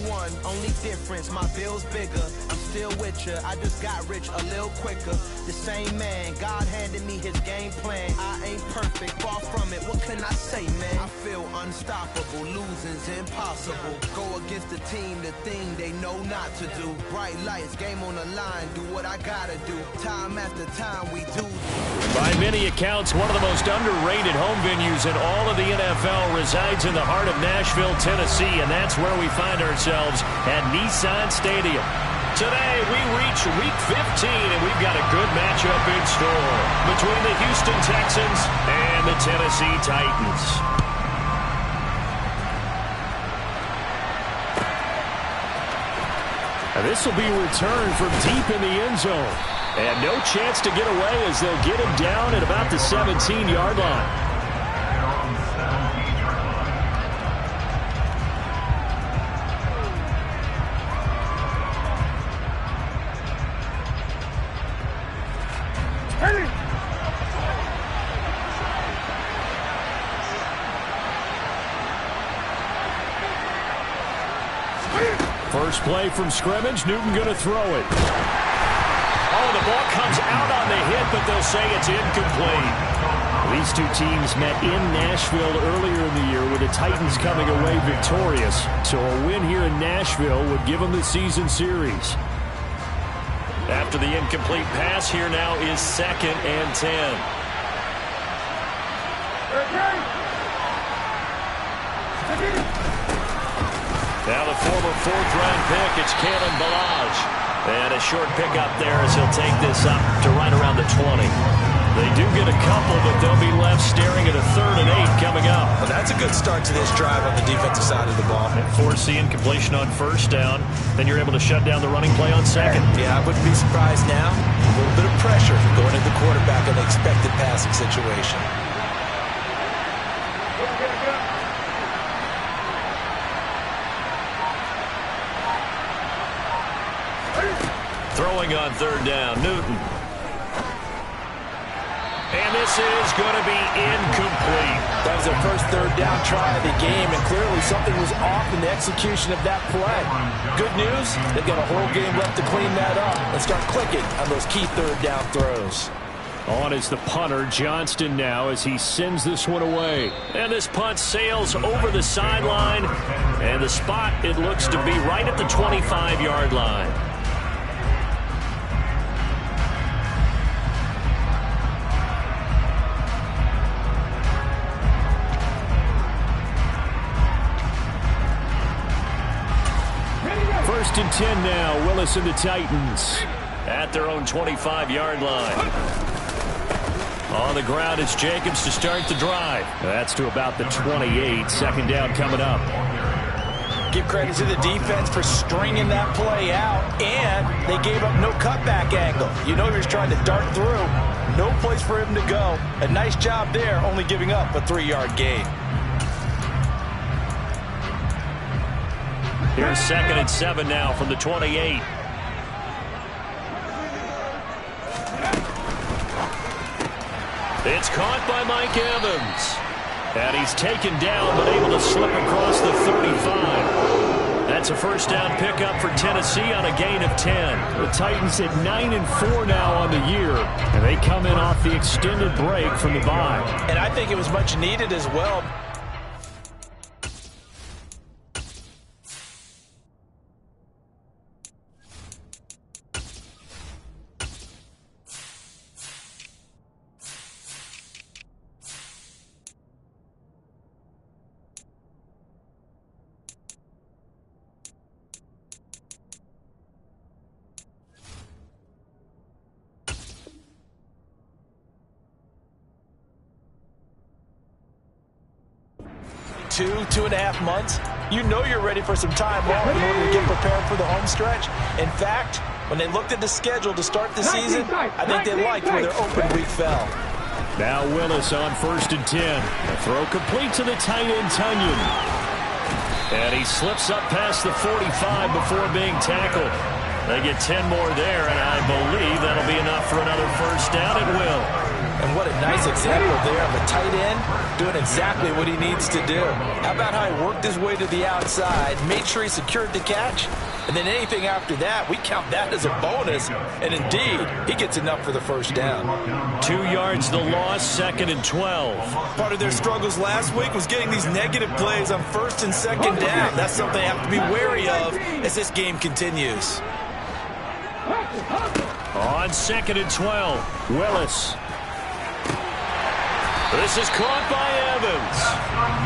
one, only difference, my bill's bigger. I'm still with ya, I just got rich a little quicker. The same man, God handed me his game plan. I ain't perfect, far from it, what can I say, man? I feel unstoppable, losing's impossible. Go against the team, the thing they know not to do. Bright lights, game on the line, do what I gotta do. Time after time we do. By many accounts, one of the most underrated home venues in all of the NFL resides in the heart of Nashville, Tennessee, and that's where we find ourselves at Nissan Stadium. Today, we reach Week 15, and we've got a good matchup in store between the Houston Texans and the Tennessee Titans. And this will be returned from deep in the end zone. And no chance to get away as they'll get him down at about the 17-yard line. First play from scrimmage, Newton going to throw it. Oh, the ball comes out on the hit, but they'll say it's incomplete. These two teams met in Nashville earlier in the year with the Titans coming away victorious. So a win here in Nashville would give them the season series. After the incomplete pass, here now is 2nd and 10. Now the former 4th-round pick, it's Kalen Ballage. And a short pickup there as he'll take this up to right around the 20. They do get a couple, but they'll be left staring at a 3rd and 8 coming up. Well, that's a good start to this drive on the defensive side of the ball. And force the incompletion on 1st down. Then you're able to shut down the running play on 2nd. Yeah, I wouldn't be surprised now. A little bit of pressure going at the quarterback in an expected passing situation. Throwing on 3rd down, Newton. And this is going to be incomplete. That was their first 3rd down try of the game, and clearly something was off in the execution of that play. Good news, they've got a whole game left to clean that up and start clicking on those key 3rd down throws. On is the punter, Johnston, now as he sends this one away. And this punt sails over the sideline, and the spot, it looks to be right at the 25-yard line. First and 10 now, Willis and the Titans at their own 25-yard line. On the ground, it's Jacobs to start the drive. That's to about the 28. 2nd down coming up. Give credit to the defense for stringing that play out, and they gave up no cutback angle. You know he was trying to dart through. No place for him to go. A nice job there, only giving up a 3-yard gain. Here's 2nd and 7 now from the 28. It's caught by Mike Evans. And he's taken down, but able to slip across the 35. That's a 1st down pickup for Tennessee on a gain of 10. The Titans at 9-4 now on the year, and they come in off the extended break from the bye. And I think it was much needed as well. Two and a half months, you know you're ready for some time off in order to get prepared for the home stretch. In fact, when they looked at the schedule to start the season, I think they liked where their open week fell. Now Willis on 1st and 10. A throw complete to the tight end, Tunyon. And he slips up past the 45 before being tackled. They get 10 more there, and I believe that'll be enough for another 1st down. It will. And what a nice example there of a tight end doing exactly what he needs to do. How about how he worked his way to the outside, made sure he secured the catch, and then anything after that, we count that as a bonus. And indeed, he gets enough for the first down. 2 yards the loss, 2nd and 12. Part of their struggles last week was getting these negative plays on 1st and 2nd down. That's something they have to be wary of as this game continues. On 2nd and 12, Willis. This is caught by Evans.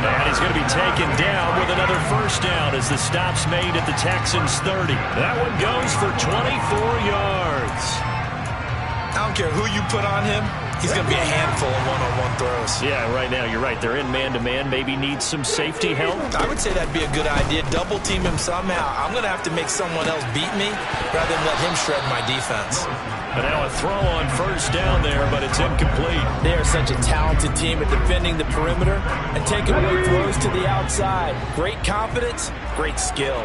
And he's going to be taken down with another first down as the stop's made at the Texans 30. That one goes for 24 yards. I don't care who you put on him. He's going to be a handful of one-on-one throws. Yeah, right now you're right. They're in man-to-man. Maybe needs some safety help. I would say that'd be a good idea. Double team him somehow. I'm going to have to make someone else beat me rather than let him shred my defense. But now a throw on first down there, but it's incomplete. They are such a talented team at defending the perimeter and taking away throws to the outside. Great confidence, great skill.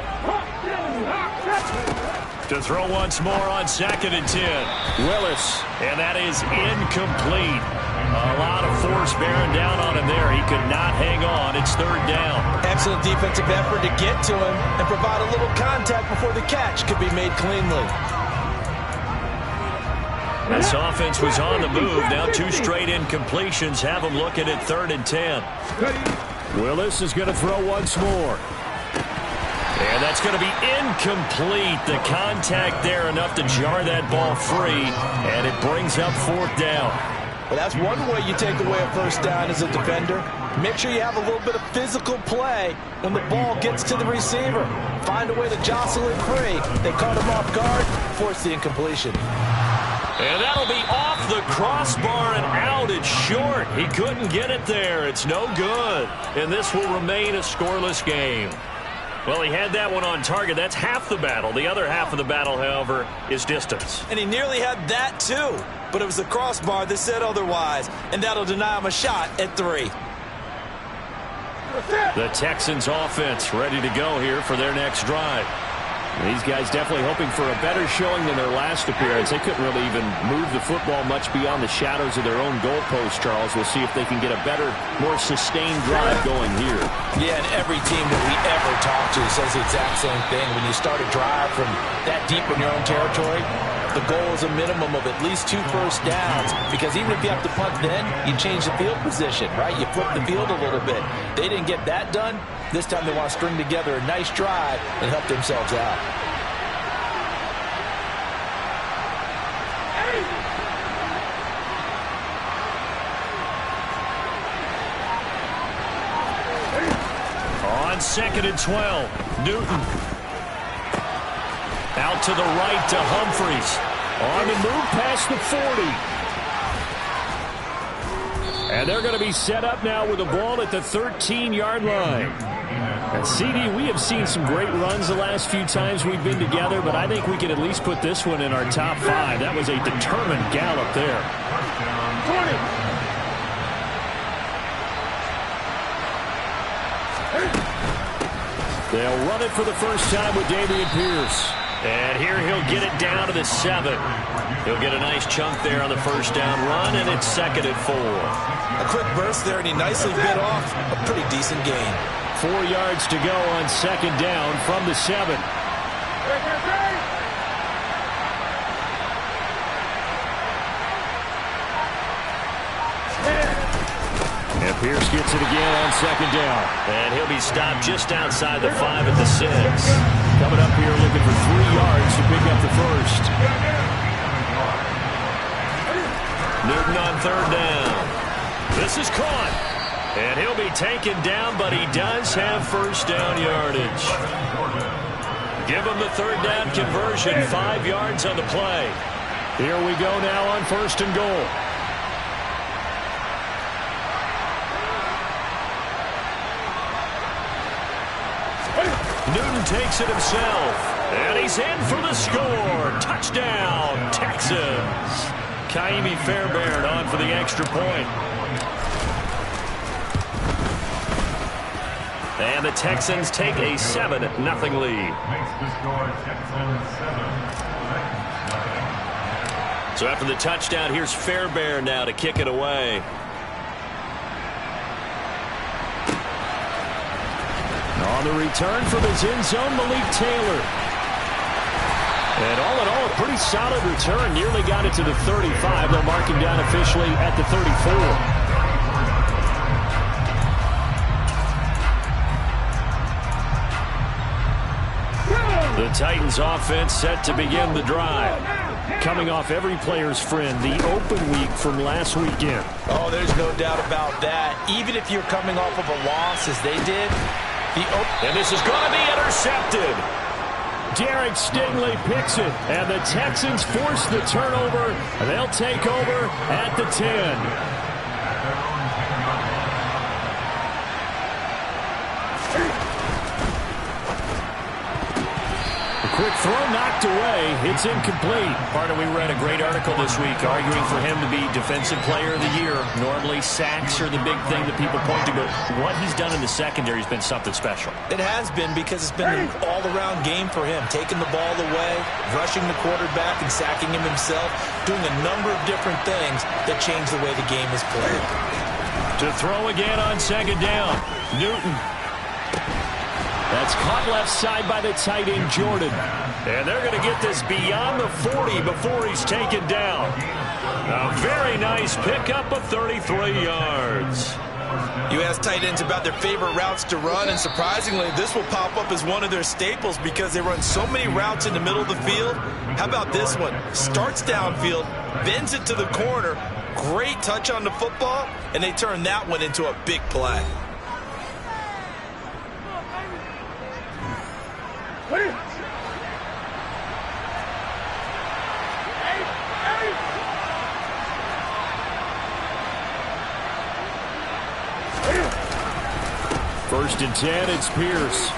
To throw once more on 2nd and 10. Willis, and that is incomplete. A lot of force bearing down on him there. He could not hang on. It's 3rd down. Excellent defensive effort to get to him and provide a little contact before the catch could be made cleanly. This offense was on the move. Now 2 straight incompletions have them looking at 3rd and 10. Willis is going to throw once more. And that's going to be incomplete. The contact there enough to jar that ball free, and it brings up 4th down. Well, that's one way you take away a first down as a defender. Make sure you have a little bit of physical play when the ball gets to the receiver. Find a way to jostle it free. They caught him off guard, force the incompletion. And that'll be off the crossbar and out. It's short. He couldn't get it there. It's no good. And this will remain a scoreless game. Well, he had that one on target. That's half the battle. The other half of the battle, however, is distance. And he nearly had that, too. But it was the crossbar that said otherwise. And that'll deny him a shot at 3. The Texans offense ready to go here for their next drive. These guys definitely hoping for a better showing than their last appearance. They couldn't really even move the football much beyond the shadows of their own goalpost, Charles. We'll see if they can get a better, more sustained drive going here. Yeah, and every team that we ever talk to says the exact same thing. When you start a drive from that deep in your own territory, the goal is a minimum of at least 2 first downs, because even if you have to punt then, you change the field position, right? You flip the field a little bit. They didn't get that done. This time they want to string together a nice drive and help themselves out. On 2nd and 12, Newton. Out to the right to Humphreys. On the move past the 40. And they're going to be set up now with the ball at the 13-yard line. And CD, we have seen some great runs the last few times we've been together, but I think we can at least put this one in our top 5. That was a determined gallop there. 20. They'll run it for the first time with Dameon Pierce. And here he'll get it down to the 7. He'll get a nice chunk there on the first down run, and it's 2nd and 4. A quick burst there, and he nicely bit off a pretty decent gain. 4 yards to go on 2nd down from the 7. And Pierce gets it again on 2nd down. And he'll be stopped just outside the 5 at the 6. Coming up here looking for 3 yards to pick up the first. Newton on 3rd down. This is caught. And he'll be taken down, but he does have first down yardage. Give him the 3rd down conversion, 5 yards on the play. Here we go now on 1st and goal. Newton takes it himself, and he's in for the score. Touchdown, Texans. Kaimi Fairbairn on for the extra point. And the Texans take a 7-0 lead. So after the touchdown, here's Fairbairn now to kick it away. On the return from his end zone, Malik Taylor. And all in all, a pretty solid return. Nearly got it to the 35. They'll mark him down officially at the 34. The Titans offense set to begin the drive. Coming off every player's friend, the open week from last weekend. Oh, there's no doubt about that. Even if you're coming off of a loss as they did. And this is going to be intercepted. Derek Stingley picks it, and the Texans force the turnover. They'll take over at the 10. Quick throw knocked away. It's incomplete. Partner, we read a great article this week arguing for him to be Defensive Player of the Year. Normally, sacks are the big thing that people point to, but what he's done in the secondary has been something special. It has been, because it's been an all-around game for him. Taking the ball away, rushing the quarterback, and sacking him himself, doing a number of different things that change the way the game is played. To throw again on second down, Newton. That's caught left side by the tight end, Jordan. And they're going to get this beyond the 40 before he's taken down. A very nice pickup of 33 yards. You ask tight ends about their favorite routes to run, and surprisingly, this will pop up as one of their staples because they run so many routes in the middle of the field. How about this one? Starts downfield, bends it to the corner, great touch on the football, and they turn that one into a big play. First and 10, it's Pierce.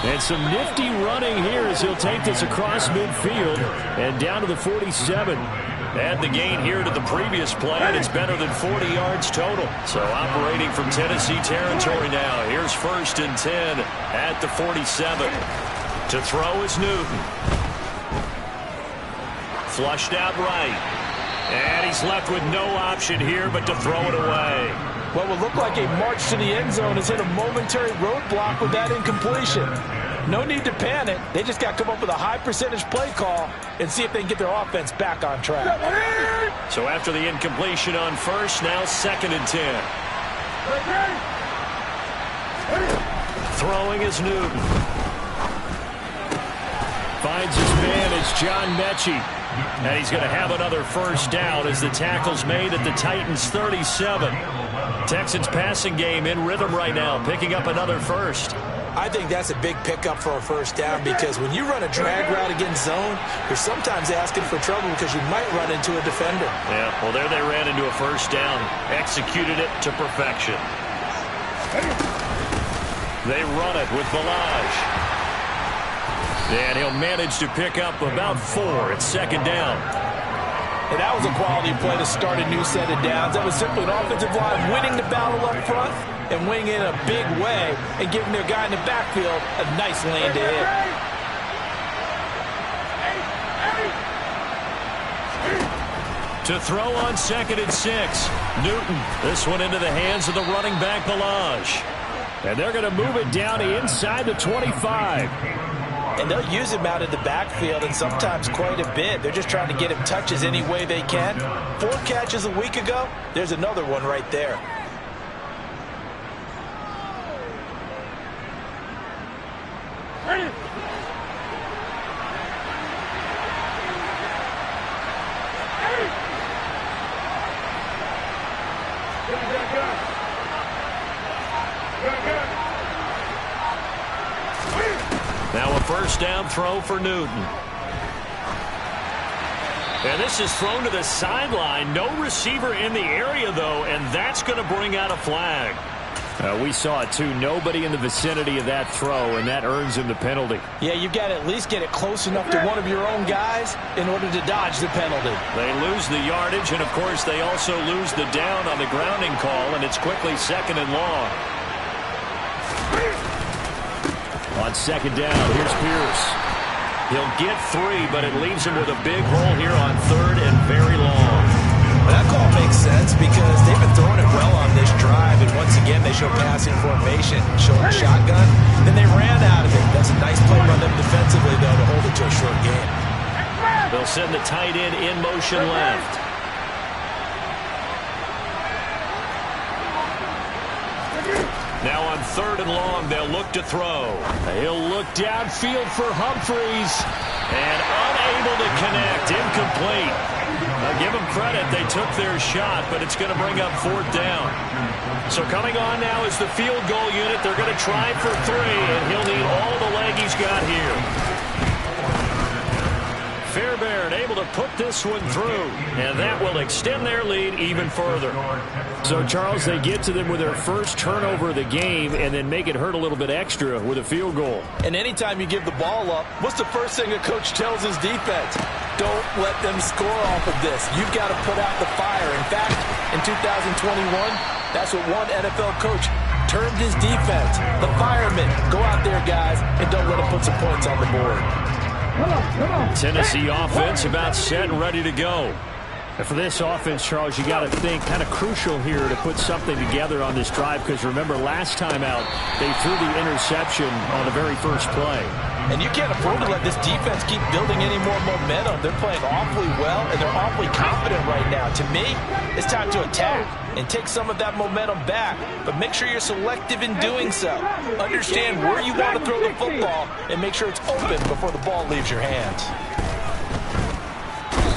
And some nifty running here as he'll take this across midfield and down to the 47. Add the gain here to the previous play, and it's better than 40 yards total. So operating from Tennessee territory now. Here's first and 10 at the 47. To throw is Newton. Flushed out right. And he's left with no option here but to throw it away. What would look like a march to the end zone has hit a momentary roadblock with that incompletion. No need to panic. They just got to come up with a high percentage play call and see if they can get their offense back on track. So after the incompletion on first, now second and 10. Throwing is Newton. Finds his man is John Mechie. And he's going to have another first down as the tackle's made at the Titans' 37. Texans passing game in rhythm right now, picking up another first. I think that's a big pickup for a first down because when you run a drag route against zone, you're sometimes asking for trouble because you might run into a defender. Yeah, well, there they ran into a first down, executed it to perfection. They run it with Balaj. And he'll manage to pick up about 4 at second down. And that was a quality play to start a new set of downs. That was simply an offensive line winning the battle up front and winning in a big way and giving their guy in the backfield a nice lane to hit. To throw on second and 6, Newton. This one into the hands of the running back, Balaj. And they're going to move it down inside the 25. And they'll use him out in the backfield and sometimes quite a bit. They're just trying to get him touches any way they can. 4 catches a week ago. There's another one right there. Now a first down throw for Newton. And this is thrown to the sideline. No receiver in the area, though, and that's going to bring out a flag. We saw it, too. Nobody in the vicinity of that throw, and that earns him the penalty. Yeah, you've got to at least get it close enough to one of your own guys in order to dodge the penalty. They lose the yardage, and, of course, they also lose the down on the grounding call, and it's quickly second and long. On second down, here's Pierce. He'll get 3, but it leaves him with a big hole here on 3rd and very long. Well, that call makes sense because they've been throwing it well on this drive, and once again they show passing formation, showing a shotgun. Then they ran out of it. That's a nice play by them defensively, though, to hold it to a short game. They'll send the tight end in motion left. Now on 3rd and long, they'll look to throw. He'll look downfield for Humphreys. And unable to connect. Incomplete. I'll give them credit. They took their shot, but it's going to bring up 4th down. So coming on now is the field goal unit. They're going to try for 3, and he'll need all the leg he's got here. Fairbairn able to put this one through, and that will extend their lead even further. So, Charles, they get to them with their first turnover of the game and then make it hurt a little bit extra with a field goal. And anytime you give the ball up, what's the first thing a coach tells his defense? Don't let them score off of this. You've got to put out the fire. In fact, in 2021, that's what one NFL coach termed his defense. The firemen. Go out there, guys, and don't let them put some points on the board. Tennessee offense about set and ready to go. And for this offense, Charles, you got to think kind of crucial here to put something together on this drive, because remember last time out they threw the interception on the very first play. And you can't afford to let this defense keep building any more momentum. They're playing awfully well, and they're awfully confident right now. To me, it's time to attack and take some of that momentum back. But make sure you're selective in doing so. Understand where you want to throw the football and make sure it's open before the ball leaves your hands.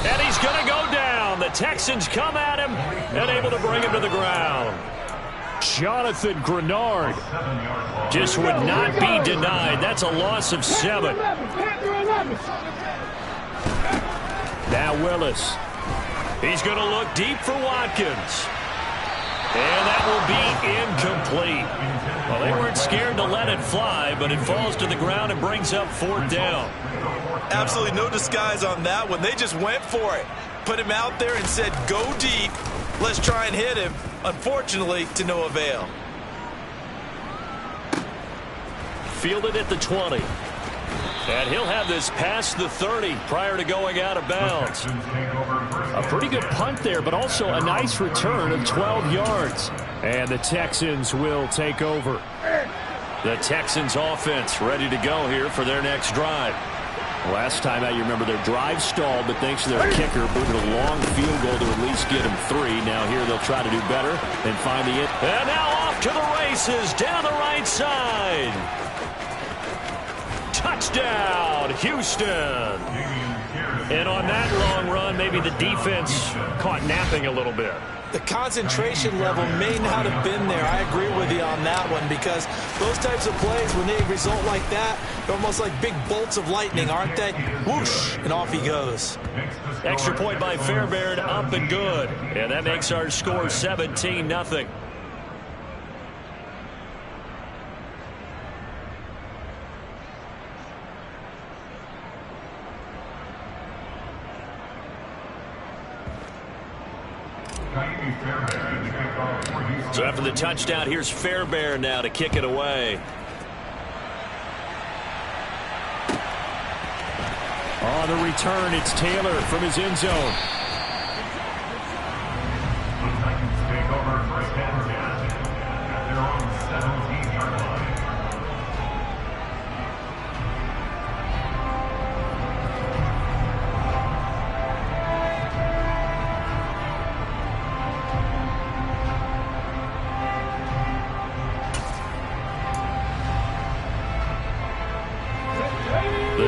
And he's going to go down. The Texans come at him and able to bring him to the ground. Jonathan Grenard Just would not be denied. That's a loss of 7. Now Willis. He's going to look deep for Watkins. And that will be incomplete. Well, they weren't scared to let it fly, but it falls to the ground and brings up 4th down. Absolutely no disguise on that one. They just went for it. Put him out there and said, go deep. Let's try and hit him. Unfortunately, to no avail. Fielded at the 20. And he'll have this past the 30 prior to going out of bounds. A pretty good punt there, but also a nice return of 12 yards. And the Texans will take over. The Texans offense ready to go here for their next drive. Last time out, you remember their drive stalled, but thanks to their kicker, booted a long field goal to at least get them 3. Now here they'll try to do better and find the end. And now off to the races down the right side. Touchdown, Houston. And on that long run, maybe the defense caught napping a little bit. The concentration level may not have been there. I agree with you on that one, because those types of plays, when they result like that, they're almost like big bolts of lightning, aren't they? Whoosh, and off he goes. Extra point by Fairbairn, up and good. And that makes our score 17-0. So after the touchdown, here's Fairbairn now to kick it away. On the return, it's Taylor from his end zone.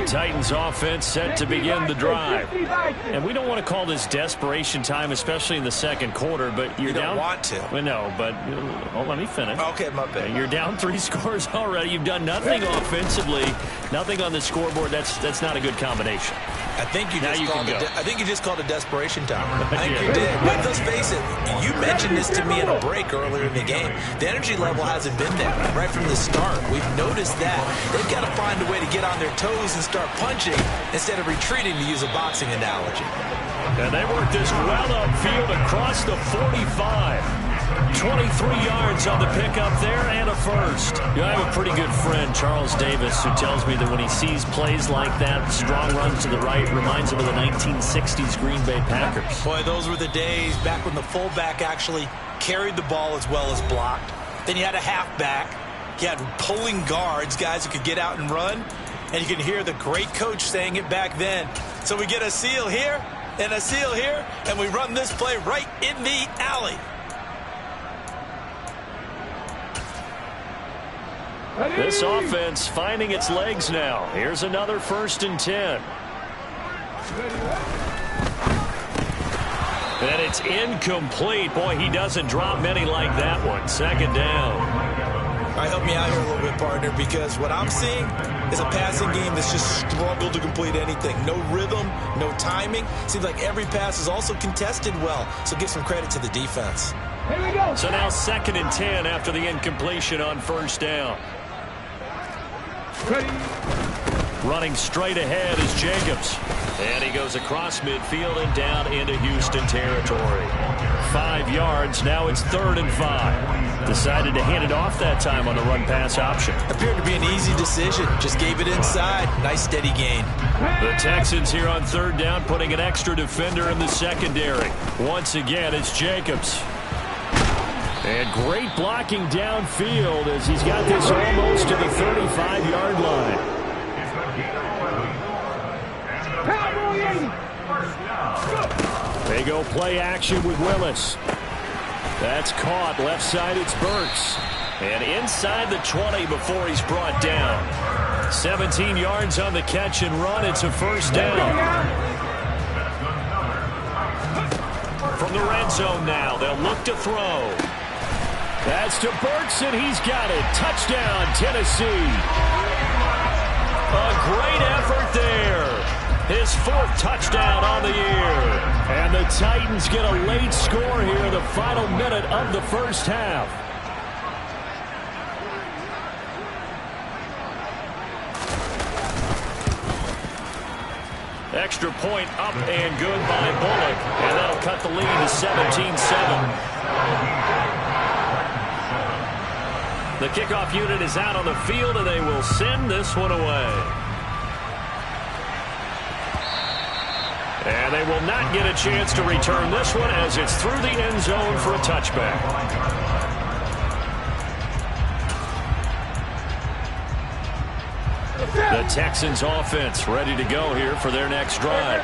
Titans offense set to begin the drive. And we don't want to call this desperation time, especially in the second quarter, but you're down. You don't want to. Well, no, but let me finish. Okay, my bad. You're down 3 scores already. You've done nothing offensively, nothing on the scoreboard. That's not a good combination. I think you just called it desperation time. I think Yeah. you did. But let's face it, you mentioned this to me in a break earlier in the game. The energy level hasn't been there right from the start. We've noticed that. They've got to find a way to get on their toes and start punching instead of retreating, to use a boxing analogy. And they work this well upfield across the 45. 23 yards on the pickup there and a first. I have a pretty good friend, Charles Davis, who tells me that when he sees plays like that, strong runs to the right, reminds him of the 1960s Green Bay Packers. Boy, those were the days back when the fullback actually carried the ball as well as blocked. Then you had a halfback. You had pulling guards, guys who could get out and run. And you can hear the great coach saying it back then. So we get a seal here and a seal here, and we run this play right in the alley. This offense finding its legs now. Here's another 1st and 10. And it's incomplete. Boy, he doesn't drop many like that one. 2nd down. All right, help me out here a little bit, partner, because what I'm seeing is a passing game that's just struggled to complete anything. No rhythm, no timing. Seems like every pass is also contested well, so give some credit to the defense. Here we go. So now 2nd and 10 after the incompletion on 1st down. Ready. Running straight ahead is Jacobs. And he goes across midfield and down into Houston territory. 5 yards. Now it's 3rd and 5. Decided to hand it off that time on the run-pass option. Appeared to be an easy decision. Just gave it inside. Nice steady gain. The Texans here on 3rd down, putting an extra defender in the secondary. Once again, it's Jacobs. And great blocking downfield as he's got this almost to the 35-yard line. They go play action with Willis. That's caught. Left side, it's Burks. And inside the 20 before he's brought down. 17 yards on the catch and run. It's a 1st down. From the red zone now, they'll look to throw. That's to Burks, and he's got it. Touchdown, Tennessee. A great effort there. His 4th touchdown on the year. And the Titans get a late score here in the final minute of the 1st half. Extra point up and good by Bullock. And that'll cut the lead to 17-7. The kickoff unit is out on the field, and they will send this one away. And they will not get a chance to return this one as it's through the end zone for a touchback. The Texans offense ready to go here for their next drive.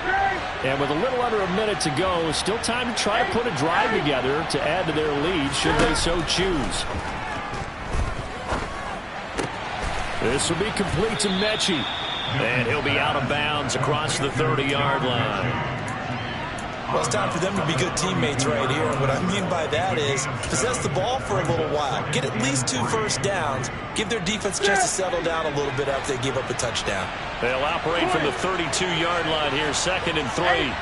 And with a little under a minute to go, still time to try to put a drive together to add to their lead should they so choose. This will be complete to Mechie. And he'll be out of bounds across the 30-yard line. Well, it's time for them to be good teammates right here. And what I mean by that is possess the ball for a little while. Get at least 2 first downs. Give their defense a chance to settle down a little bit after they give up a touchdown. They'll operate from the 32-yard line here, 2nd and 3.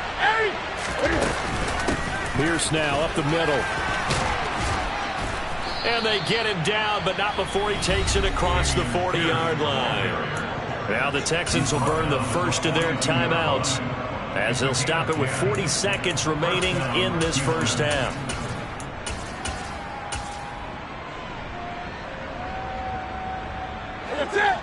Pierce now up the middle. And they get him down, but not before he takes it across the 40-yard line. Now the Texans will burn the first of their timeouts as they'll stop it with 40 seconds remaining in this 1st half. That's it.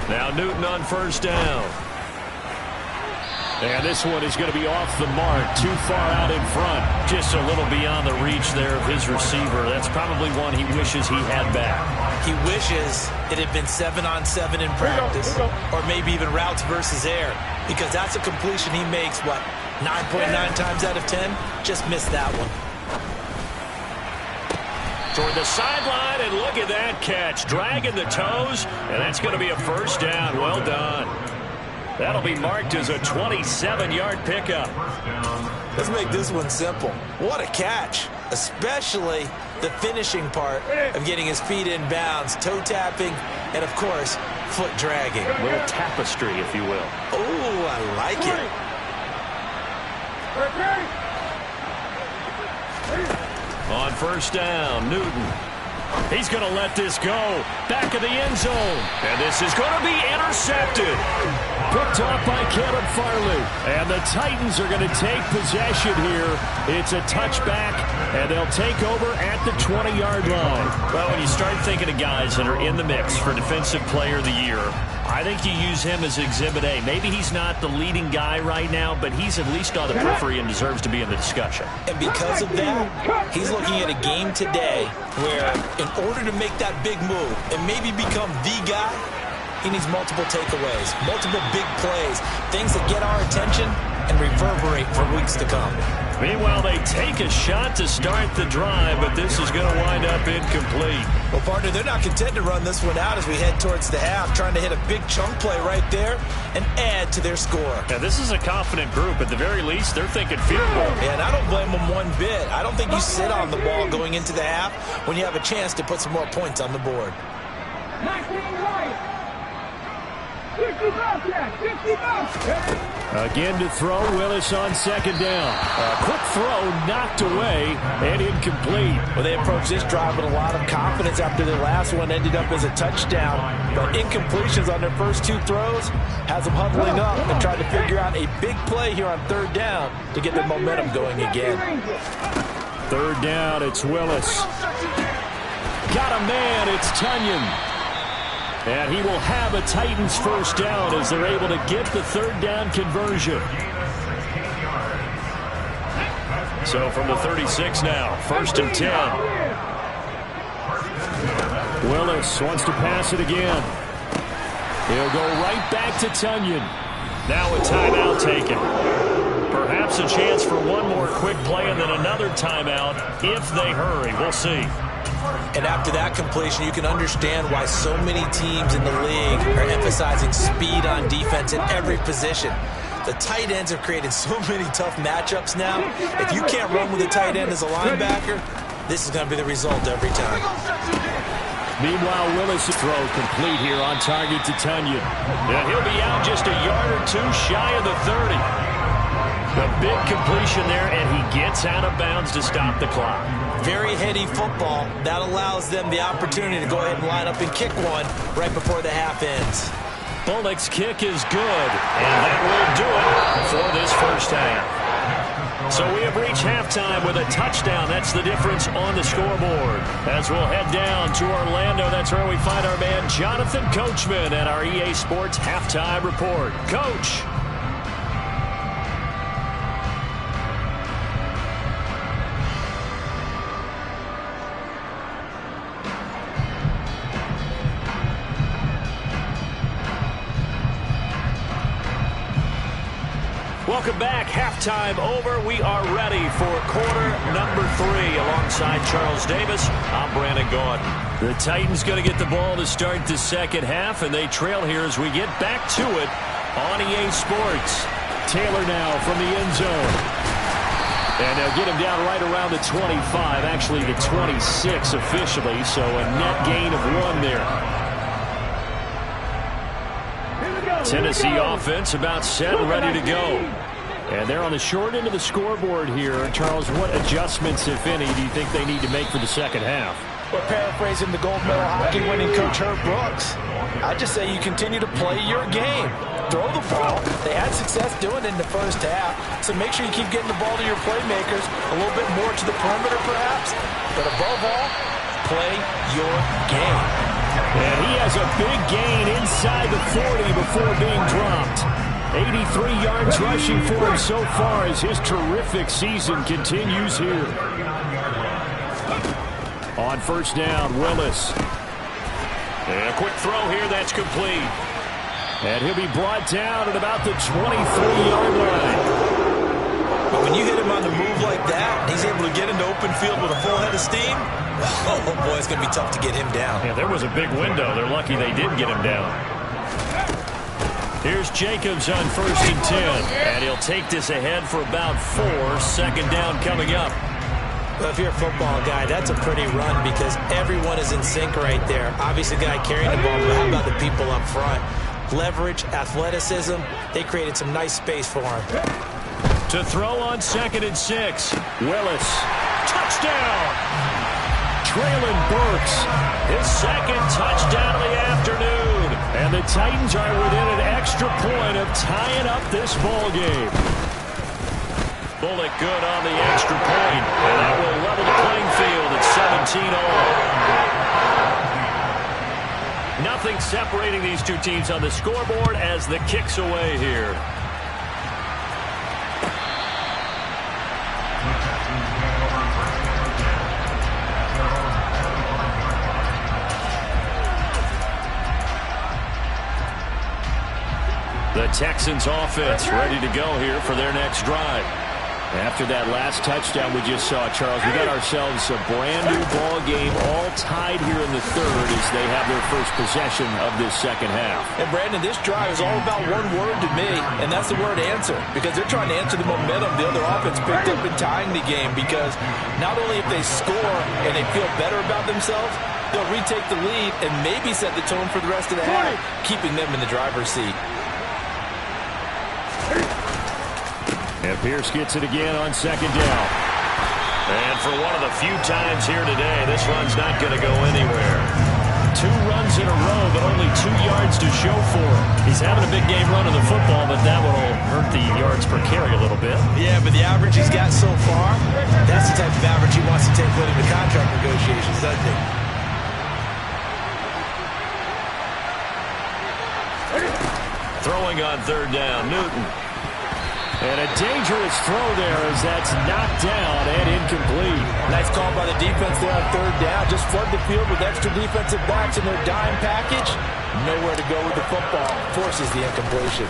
Now Newton on 1st down. And this one is going to be off the mark, too far out in front. Just a little beyond the reach there of his receiver. That's probably one he wishes he had back. He wishes it had been 7-on-7 in practice, or maybe even routes versus air, because that's a completion he makes, what, 9.9 times out of 10? Just missed that one. Toward the sideline, and look at that catch. Dragging the toes, and that's going to be a 1st down. Well done. That'll be marked as a 27-yard pickup. Let's make this one simple. What a catch, especially the finishing part of getting his feet in bounds, toe tapping, and, of course, foot dragging. A little tapestry, if you will. Oh, I like it. On 1st down, Newton. He's going to let this go. Back of the end zone. And this is going to be intercepted. Picked off by Caleb Farley. And the Titans are going to take possession here. It's a touchback, and they'll take over at the 20-yard line. Well, when you start thinking of guys that are in the mix for Defensive Player of the Year, I think you use him as Exhibit A. Maybe he's not the leading guy right now, but he's at least on the periphery and deserves to be in the discussion. And because of that, he's looking at a game today where in order to make that big move and maybe become the guy, he needs multiple takeaways, multiple big plays, things that get our attention and reverberate for weeks to come. Meanwhile, they take a shot to start the drive, but this is going to wind up incomplete. Well, partner, they're not content to run this one out as we head towards the half, trying to hit a big chunk play right there and add to their score. Now, this is a confident group. At the very least, they're thinking field goal. And I don't blame them one bit. I don't think you sit on the ball going into the half when you have a chance to put some more points on the board. Again to throw, Willis on second down. A quick throw knocked away and incomplete. Well, they approached this drive with a lot of confidence after their last one ended up as a touchdown. But incompletions on their first two throws has them huddling up and trying to figure out a big play here on third down to get their momentum going again. Third down, it's Willis. Got a man, it's Tunyon. And he will have a Titans first down as they're able to get the third down conversion. So from the 36 now, 1st and 10. Willis wants to pass it again. He'll go right back to Tunyon. Now a timeout taken. Perhaps a chance for one more quick play and then another timeout if they hurry. We'll see. And after that completion, you can understand why so many teams in the league are emphasizing speed on defense in every position. The tight ends have created so many tough matchups now. If you can't run with a tight end as a linebacker, this is going to be the result every time. Meanwhile, Willis' throw complete here on target to Tunyon. Yeah, he'll be out just a yard or two shy of the 30. A big completion there, and he gets out of bounds to stop the clock. Very heady football. That allows them the opportunity to go ahead and line up and kick one right before the half ends. Bullock's kick is good, and that will do it for this first half. So we have reached halftime with a touchdown. That's the difference on the scoreboard. As we'll head down to Orlando, that's where we find our man Jonathan Coachman at our EA Sports Halftime Report. Coach. Welcome back. Halftime over. We are ready for quarter number 3. Alongside Charles Davis, I'm Brandon Gaudin. The Titans going to get the ball to start the second half, and they trail here as we get back to it on EA Sports. Taylor now from the end zone. And they'll get him down right around the 25, actually the 26 officially, so a net gain of 1 there. Tennessee offense about set and ready to go. And they're on the short end of the scoreboard here. Charles, what adjustments, if any, do you think they need to make for the second half? Well, paraphrasing the gold medal hockey winning coach Herb Brooks, I just say you continue to play your game. Throw the ball. They had success doing it in the first half, so make sure you keep getting the ball to your playmakers, a little bit more to the perimeter perhaps, but above all, play your game. And he has a big gain inside the 40 before being dropped. 83 yards rushing for him so far as his terrific season continues here. On first down, Willis. And a quick throw here, that's complete. And he'll be brought down at about the 23-yard line. But when you hit him on the move like that, he's able to get into open field with a full head of steam. Oh, boy, it's going to be tough to get him down. Yeah, there was a big window. They're lucky they did get him down. Here's Jacobs on 1st and 10. And he'll take this ahead for about 4. Second down coming up. Well, if you're a football guy, that's a pretty run because everyone is in sync right there. Obviously, the guy carrying the ball, but how about the people up front? Leverage, athleticism, they created some nice space for him. To throw on 2nd and 6. Willis. Touchdown! Traylon Burks, his second touchdown of the afternoon. And the Titans are within an extra point of tying up this ball game. Bullock good on the extra point, and that will level the playing field at 17-all. Nothing separating these two teams on the scoreboard as the kick's away here. The Texans offense ready to go here for their next drive. After that last touchdown we just saw, Charles, we got ourselves a brand new ball game, all tied here in the third as they have their first possession of this second half. And Brandon, this drive is all about one word to me, and that's the word answer, because they're trying to answer the momentum the other offense picked up in tying the game, because not only if they score and they feel better about themselves, they'll retake the lead and maybe set the tone for the rest of the half, keeping them in the driver's seat. And Pierce gets it again on second down. And for one of the few times here today, this run's not going to go anywhere. 2 runs in a row, but only 2 yards to show for it. He's having a big game running the football, but that will hurt the yards per carry a little bit. Yeah, but the average he's got so far, that's the type of average he wants to take with him in contract negotiations, doesn't he? Throwing on third down, Newton. And a dangerous throw there as that's knocked down and incomplete. Nice call by the defense there on third down. Just flood the field with extra defensive backs in their dime package. Nowhere to go with the football. Forces the incompletion.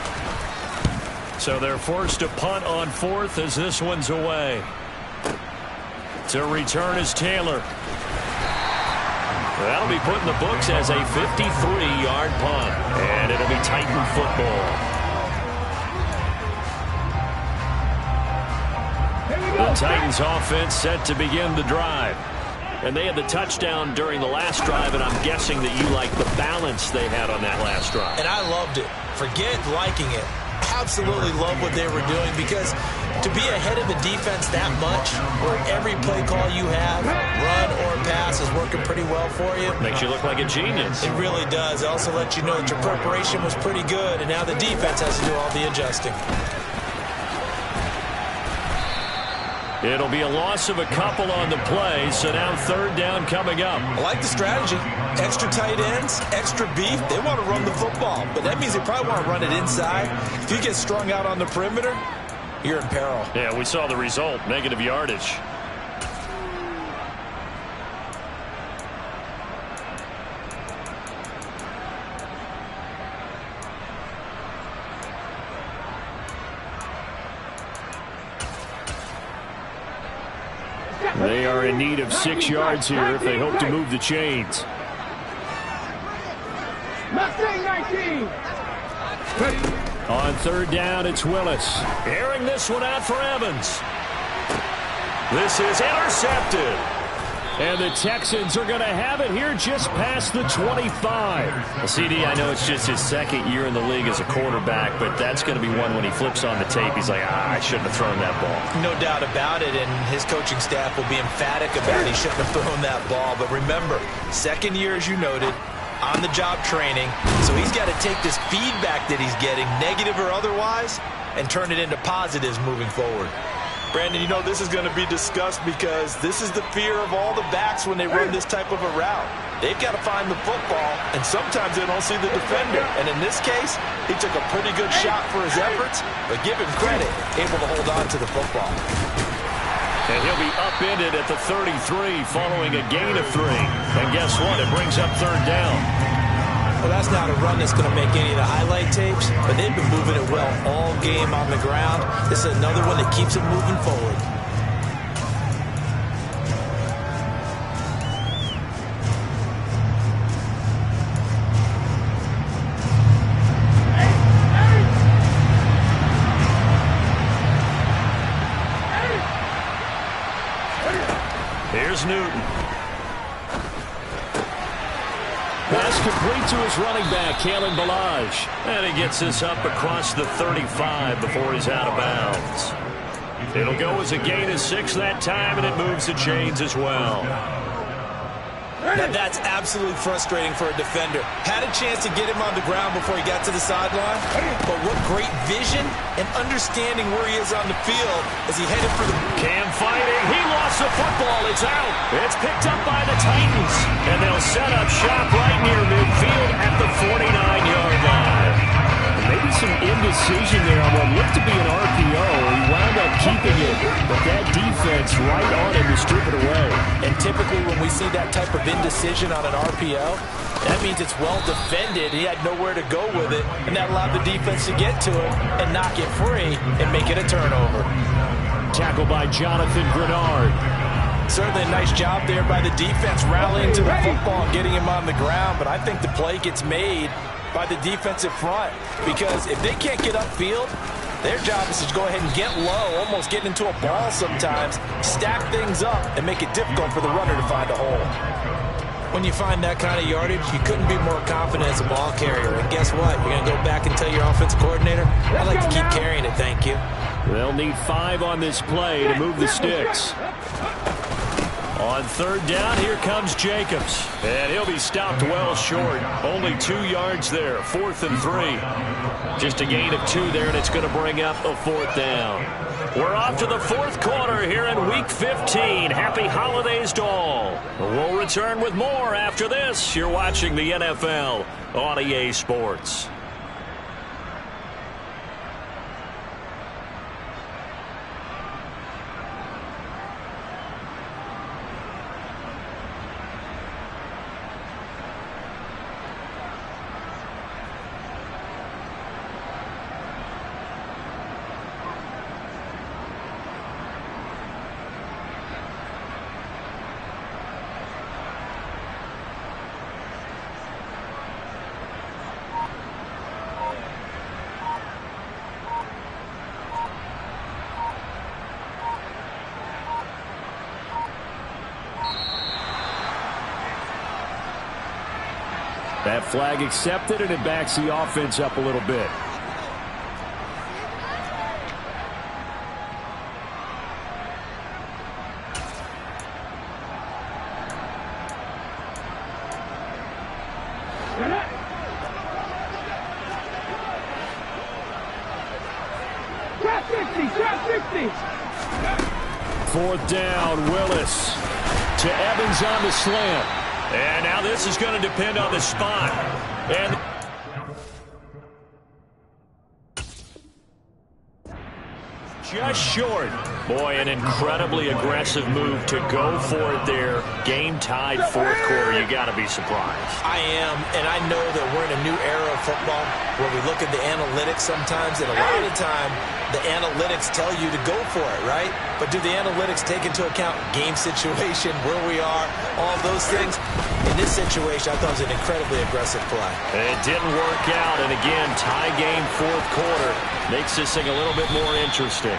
So they're forced to punt on fourth as this one's away. To return is Taylor. That'll be put in the books as a 53-yard punt. And it'll be Titan football. The Titans offense set to begin the drive. And they had the touchdown during the last drive, and I'm guessing that you like the balance they had on that last drive. And I loved it. Forget liking it. Absolutely love what they were doing, because to be ahead of the defense that much, where every play call you have, run or pass, is working pretty well for you. Makes you look like a genius. It really does. It also lets you know that your preparation was pretty good, and now the defense has to do all the adjusting. It'll be a loss of a couple on the play, so now third down coming up. I like the strategy. Extra tight ends, extra beef. They want to run the football, but that means they probably want to run it inside. If you get strung out on the perimeter, you're in peril. Yeah, we saw the result, negative yardage. They are in need of 6 yards here if they hope to move the chains. On third down, it's Willis. Airing this one out for Evans. This is intercepted. And the Texans are going to have it here just past the 25. Well, CD, I know it's just his second year in the league as a quarterback, but that's going to be one when he flips on the tape. He's like, I shouldn't have thrown that ball. No doubt about it, and his coaching staff will be emphatic about he shouldn't have thrown that ball. But remember, second year, as you noted, on-the-job training, so he's got to take this feedback that he's getting, negative or otherwise, and turn it into positives moving forward. Brandon, you know this is going to be discussed because this is the fear of all the backs when they run this type of a route. They've got to find the football, and sometimes they don't see the defender. And in this case, he took a pretty good shot for his efforts, but give him credit, able to hold on to the football. And he'll be upended at the 33 following a gain of 3. And guess what? It brings up third down. Well, that's not a run that's going to make any of the highlight tapes, but they've been moving it well all game on the ground. This is another one that keeps it moving forward. Here's Newton. Pass complete to his running back, Kalen Ballage. And he gets this up across the 35 before he's out of bounds. It'll go as a gain of 6 that time, and it moves the chains as well. Now that's absolutely frustrating for a defender. Had a chance to get him on the ground before he got to the sideline, but what great vision and understanding where he is on the field as he headed for the... Cam fighting. He lost the football. It's out. It's picked up by the Titans, and they'll set up shop right near midfield at the 49-yard line. Maybe some indecision there on what looked to be an RPO. He wound up keeping it, but that defense right on him to strip it away. And typically when we see that type of indecision on an RPO, that means it's well defended. He had nowhere to go with it, and that allowed the defense to get to him and knock it free and make it a turnover. Tackled by Jonathan Grenard. Certainly a nice job there by the defense rallying to the football and getting him on the ground, but I think the play gets made by the defensive front, because if they can't get upfield, their job is to go ahead and get low, almost get into a ball sometimes, stack things up, and make it difficult for the runner to find a hole. When you find that kind of yardage, you couldn't be more confident as a ball carrier. And guess what? You're going to go back and tell your offensive coordinator, I'd like to keep carrying it, thank you. They'll need 5 on this play to move the sticks. On third down, here comes Jacobs. And he'll be stopped well short. Only 2 yards there. 4th and 3. Just a gain of 2 there, and it's going to bring up a 4th down. We're off to the 4th quarter here in Week 15. Happy holidays to all. We'll return with more after this. You're watching the NFL on EA Sports. That flag accepted, and it backs the offense up a little bit. Fourth down, Willis to Evans on the slant. And now this is going to depend on the spot. And just short. Boy, an incredibly aggressive move to go for it there. Game-tied 4th quarter. You got to be surprised. I am, and I know that we're in a new era of football where we look at the analytics sometimes, and a lot of the time the analytics tell you to go for it, right? But do the analytics take into account game situation, where we are, all those things? In this situation, I thought it was an incredibly aggressive play. It didn't work out, and again, tie game 4th quarter makes this thing a little bit more interesting.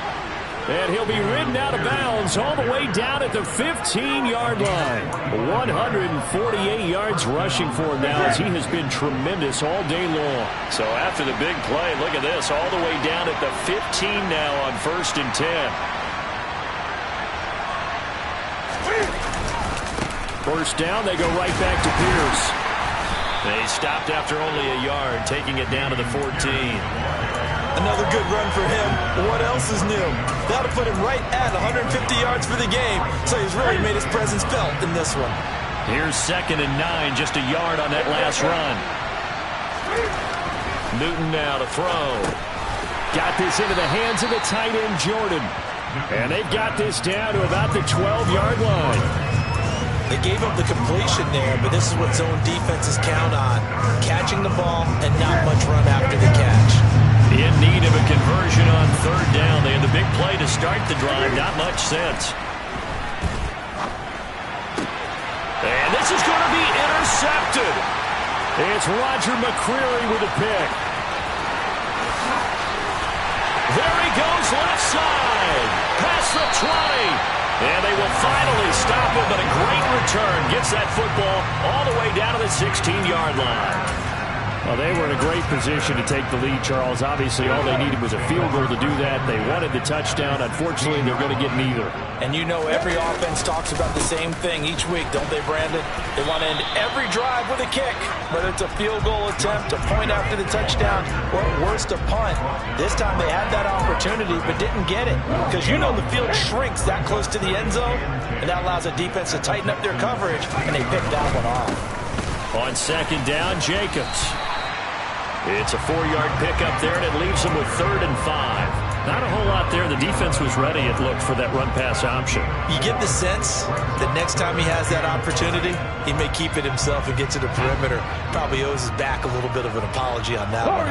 And he'll be ridden out of bounds all the way down at the 15-yard line. 148 yards rushing for him now, as he has been tremendous all day long. So after the big play, look at this, all the way down at the 15 now on 1st and 10. First down, they go right back to Pierce. They stopped after only a yard, taking it down to the 14. Another good run for him. What else is new? That'll put him right at 150 yards for the game. So he's really made his presence felt in this one. Here's 2nd and 9, just a yard on that last run. Newton now to throw. Got this into the hands of the tight end, Jordan. And they've got this down to about the 12-yard line. They gave up the completion there, but this is what zone defenses count on. Catching the ball and not much run after the catch. In need of a conversion on 3rd down. They had the big play to start the drive. Not much sense. And this is going to be intercepted. It's Roger McCreary with a pick. There he goes, left side. Past the 20. And they will finally stop him, but a great return. Gets that football all the way down to the 16-yard line. Well, they were in a great position to take the lead, Charles. Obviously, all they needed was a field goal to do that. They wanted the touchdown. Unfortunately, they're going to get neither. And you know every offense talks about the same thing each week, don't they, Brandon? They want to end every drive with a kick, whether it's a field goal attempt, a point after the touchdown, or at worst, a punt. This time they had that opportunity but didn't get it because you know the field shrinks that close to the end zone, and that allows the defense to tighten up their coverage, and they picked that one off. On second down, Jacobs. It's a 4-yard pickup there, and it leaves them with 3rd and 5. Not a whole lot there. The defense was ready, it looked, for that run-pass option. You get the sense that next time he has that opportunity, he may keep it himself and get to the perimeter. Probably owes his back a little bit of an apology on that one.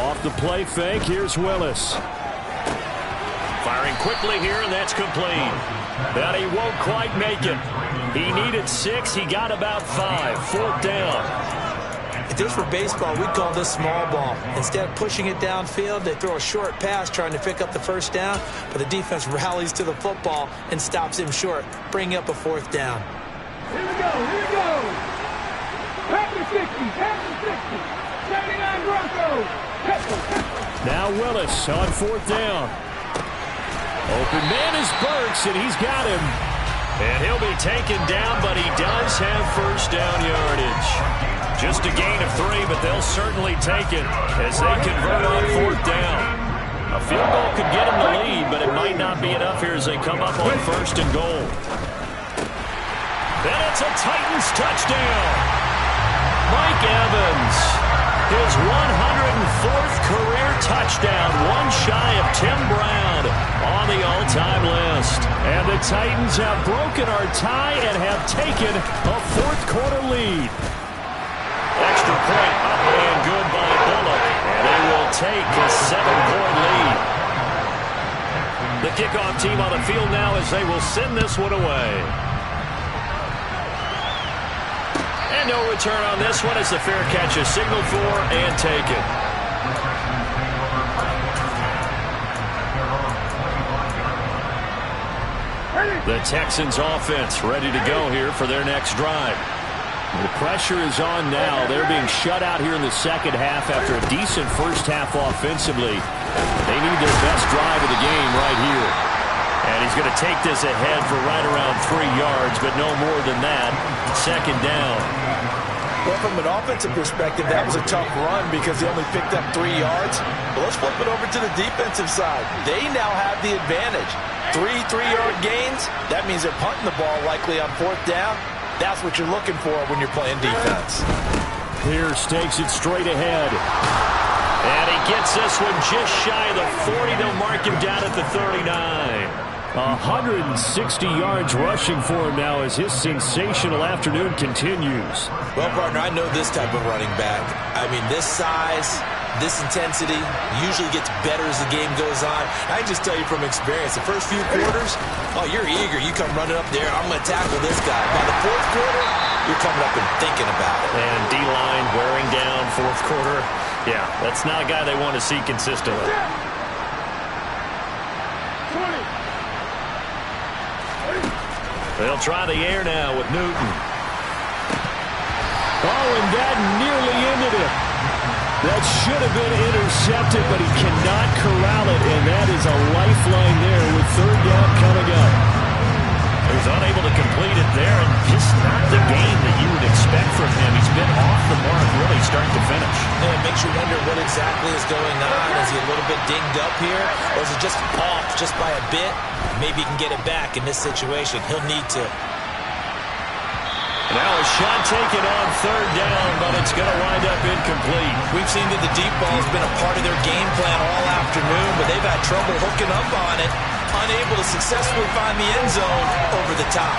Off the play fake, here's Willis. Firing quickly here, and that's complete. But he won't quite make it. He needed 6. He got about 5. 4th down. If this were baseball, we'd call this small ball. Instead of pushing it downfield, they throw a short pass trying to pick up the 1st down, but the defense rallies to the football and stops him short, bringing up a 4th down. Here we go, here we go. Pack the 60, 79 Broncos. Now Willis on 4th down. Open man is Burks, and he's got him. And he'll be taken down, but he does have 1st down yardage. Just a gain of 3, but they'll certainly take it as they convert on 4th down. A field goal could get them the lead, but it might not be enough here as they come up on 1st and goal. And it's a Titans touchdown. Mike Evans, his 104th career touchdown, one shy of Tim Brown on the all-time list. And the Titans have broken our tie and have taken a 4th quarter lead. Extra point up and good by Bullock. And they will take a 7-point lead. The kickoff team on the field now as they will send this one away. And no return on this one as the fair catch is signaled for and taken. The Texans offense ready to go here for their next drive. The pressure is on now. They're being shut out here in the second half after a decent first half offensively. They need their best drive of the game right here. And he's going to take this ahead for right around 3 yards, but no more than that. 2nd down. Well, from an offensive perspective, that was a tough run because they only picked up 3 yards. But let's flip it over to the defensive side. They now have the advantage. 3 3-yard gains, that means they're punting the ball likely on 4th down. That's what you're looking for when you're playing defense. Pierce takes it straight ahead. And he gets this one just shy of the 40. They'll mark him down at the 39. 160 yards rushing for him now as his sensational afternoon continues. Well, partner, I know this type of running back. I mean, this size, this intensity usually gets better as the game goes on. I can just tell you from experience, the first few quarters, oh, you're eager. You come running up there, I'm going to tackle this guy. By the 4th quarter, you're coming up and thinking about it. And D-line wearing down 4th quarter. Yeah, that's not a guy they want to see consistently. They'll try the air now with Newton. Oh, and that nearly ended it. That should have been intercepted, but he cannot corral it, and that is a lifeline there with 3rd down coming up. He was unable to complete it there, and just not the game that you would expect from him. He's been off the mark really start to finish. And it makes you wonder what exactly is going on. Is he a little bit dinged up here, or is it just off just by a bit? Maybe he can get it back in this situation. He'll need to. Now a shot taken on 3rd down, but it's going to wind up incomplete. We've seen that the deep ball has been a part of their game plan all afternoon, but they've had trouble hooking up on it, unable to successfully find the end zone over the top.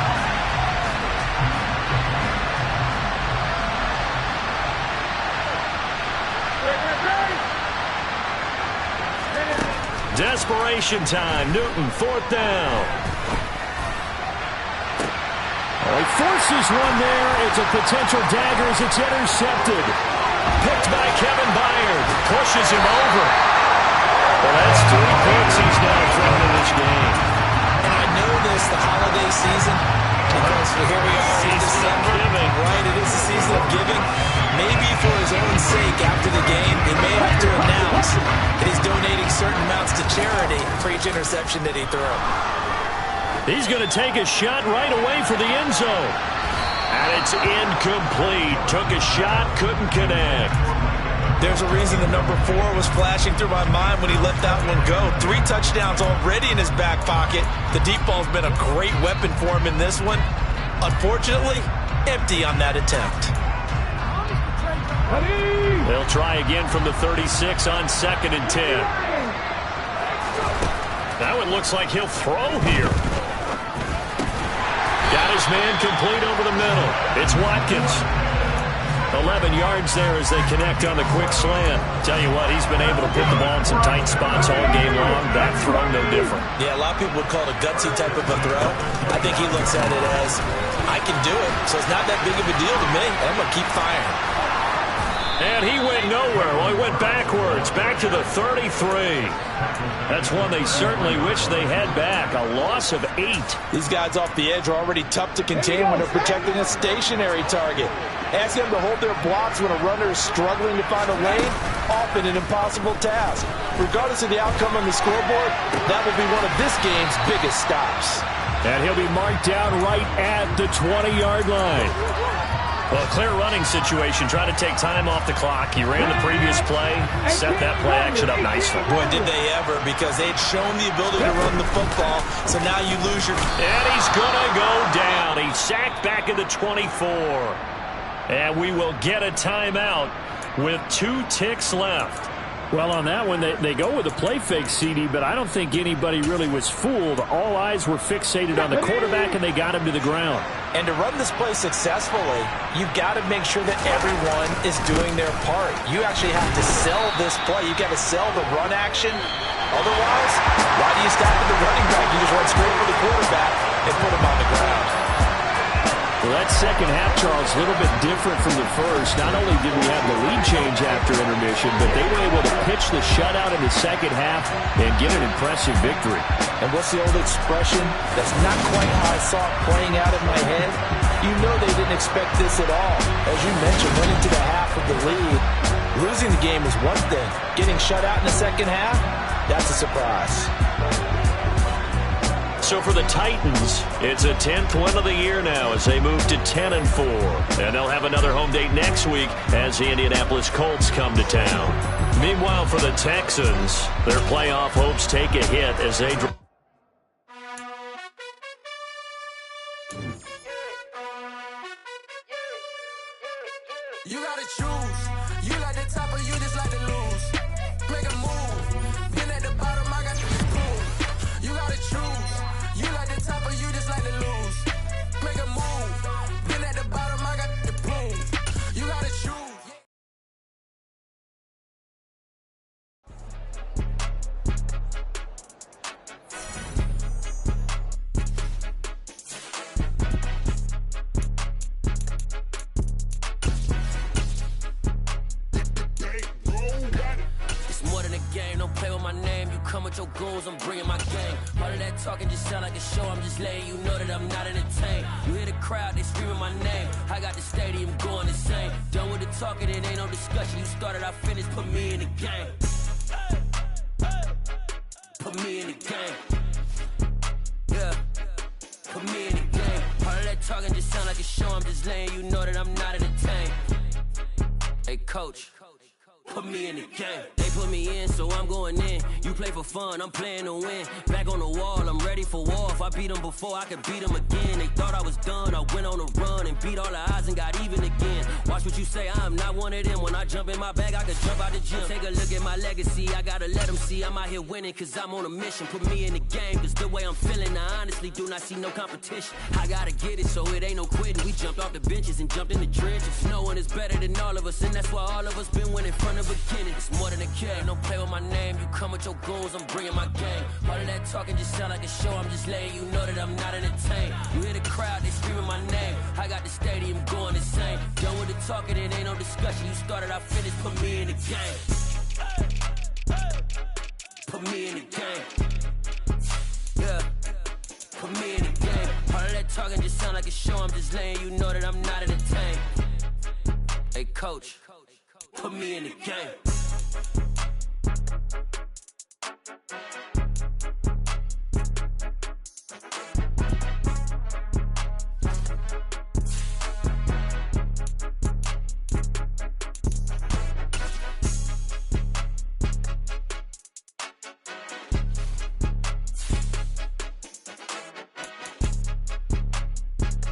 Desperation time. Newton, 4th down. He forces one there. It's a potential dagger as it's intercepted. Picked by Kevin Byard. Pushes him over. Well, that's 3 picks he's now thrown in this game. And I know this, the holiday season, Because here we are in December, right? It is the season of giving. Maybe for his own sake after the game, he may have to announce that he's donating certain amounts to charity for each interception that he throws. He's going to take a shot right away for the end zone. And it's incomplete. Took a shot, couldn't connect. There's a reason the number 4 was flashing through my mind when he let that one go. 3 touchdowns already in his back pocket. The deep ball's been a great weapon for him in this one. Unfortunately, empty on that attempt. They'll try again from the 36 on 2nd and 10. That one looks like he'll throw here. Got his man complete over the middle. It's Watkins. 11 yards there as they connect on the quick slant. Tell you what, he's been able to put the ball in some tight spots all game long. That throw, no different. Yeah, a lot of people would call it a gutsy type of a throw. I think he looks at it as, I can do it, so it's not that big of a deal to me. I'm going to keep firing. And he went nowhere. Well, he went backwards, back to the 33. That's one they certainly wish they had back. A loss of 8. These guys off the edge are already tough to contain when they're protecting a stationary target. Ask them to hold their blocks when a runner is struggling to find a lane, often an impossible task. Regardless of the outcome on the scoreboard, that will be one of this game's biggest stops. And he'll be marked down right at the 20-yard line. Well, clear running situation. Trying to take time off the clock. He ran the previous play, set that play action up nicely. Boy, did they ever, because they'd shown the ability to run the football, so now you lose your... And he's going to go down. He's sacked back at the 24. And we will get a timeout with 2 ticks left. Well, on that one, they go with a play fake, CD, but I don't think anybody really was fooled. All eyes were fixated on the quarterback, and they got him to the ground. And to run this play successfully, you've got to make sure that everyone is doing their part. You actually have to sell this play. You've got to sell the run action. Otherwise, why do you stop at the running back? You just run straight for the quarterback and put him on the ground. Well, that second half, Charles, a little bit different from the first. Not only did we have the lead change after intermission, but they were able to pitch the shutout in the second half and get an impressive victory. And what's the old expression? That's not quite how I saw it playing out in my head. You know they didn't expect this at all. As you mentioned, went into the half of the lead. Losing the game is one thing. Getting shut out in the second half, that's a surprise. So for the Titans, it's a 10th win of the year now as they move to 10-4. And they'll have another home date next week as the Indianapolis Colts come to town. Meanwhile, for the Texans, their playoff hopes take a hit as they... You gotta choose. You like the top or you just like to lose. Make a move. Been at the bottom, I got to prove. You gotta choose. You like the top or you just like to lose. Make a move. Been at the bottom, I got to prove. You gotta choose. Come with your goons, I'm bringing my gang. All of that talking just sound like a show. I'm just letting you know that I'm not entertained. You hear the crowd, they screaming my name. I got the stadium going insane. Done with the talking, it ain't no discussion. You started, I finished, put me in the game. Put me in the game. Yeah, put me in the game. All of that talking just sound like a show. I'm just letting you know that I'm not entertained. Hey, coach. Put me in the game. They put me in, so I'm going in. You play for fun, I'm playing to win. Back on the wall, I'm ready for war. If I beat them before, I could beat them again. They thought I was done, I went on a run and beat all the odds and got even again. Watch what you say, I'm not one of them. When I jump in my bag, I could jump out the gym. Take a look at my legacy, I gotta let them see I'm out here winning, cause I'm on a mission. Put me in the game, cause the way I'm feeling, I honestly do not see no competition. I gotta get it, so it ain't no quitting. We jumped off the benches and jumped in the trenches. No one is better than all of us, and that's why all of us been winning from the beginning. It's more than a game, don't play with my name. You come with your goons, I'm bringing my game. All of that talking just sound like a show. I'm just letting you know that I'm not entertained. You hear the crowd, they screaming my name. I got the stadium going insane. Done with the talking, it ain't no discussion. You started, I finished, put me in the game. Put me in the game. Yeah, put me in the game. All of that talking just sound like a you know that I'm not in the tank. Hey, coach, put me in the game.